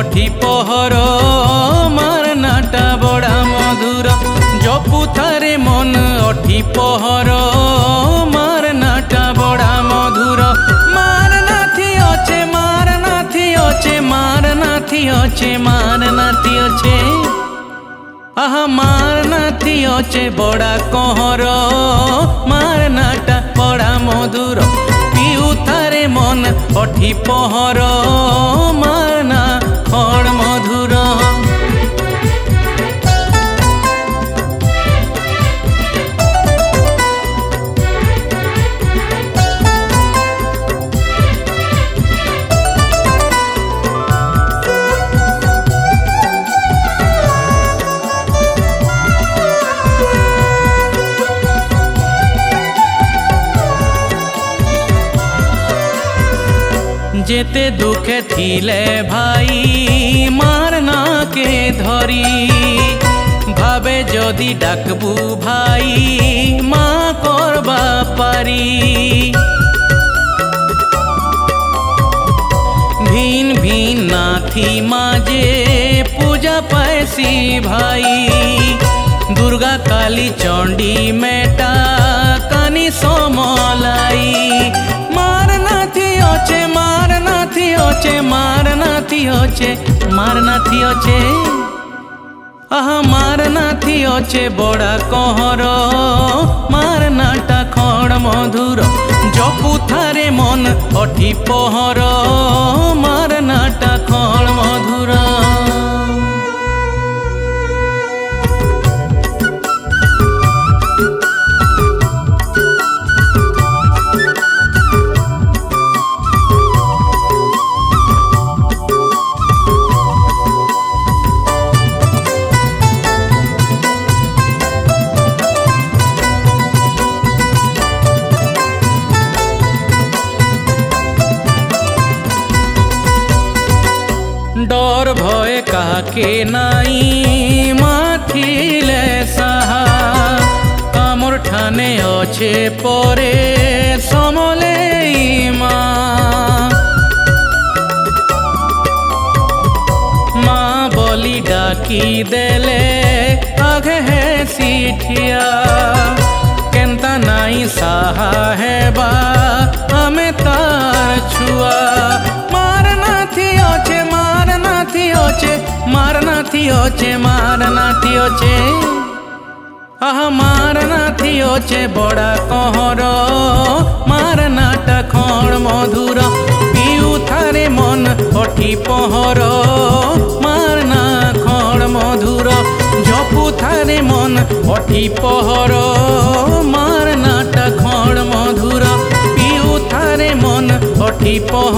अठी पहर मारनाटा बड़ा मधुर जपु थारे मन अठी पहर मारनाटा बड़ा मधुर मारनाथी अचे मारनाथी अचे मारनाथी अचे मारनाथी अचे आहा मारनाथी अचे बड़ा कहर मारनाटा बड़ा मधुर पिउ थारे मन अठी पहर मारना खड़ मधुर जेते दुखे थिले भाई मारना के धरी भावे जदि डाकबू भाई माँ करबा पारी भिन भिन नाथी माजे पूजा पैसी भाई दुर्गा काली चंडी मेटा कानी समलाई मारनाथी अचे मारनाथी अचे मारनाथी अचे मारनाथी अचे आहा मारनाथी अचे बड़ा कहर मारनाटा खड़ मधुर जपु थारे मन अठी पहर मारनाटा खड़ मधुर डर भय काके नाई माथिले साहा कामर ठाने अच्छे परे समले माँ बोली डाकी देले आगे है सीठिया केंता नाई साहा है बा हमें तार छुआ मारनाथी अचे मारनाथी अचे मारनाथी अचे मारनाथी अचे आहा मारनाथी अचे बड़ा कहर मारनाटा खड़ मधुर पिउ थारे मन अठी पहर मारना खड़ मधुर जपु थारे मन अठी पहर मारनाटा खड़ मधुर पिउ थारे मन अठी पहर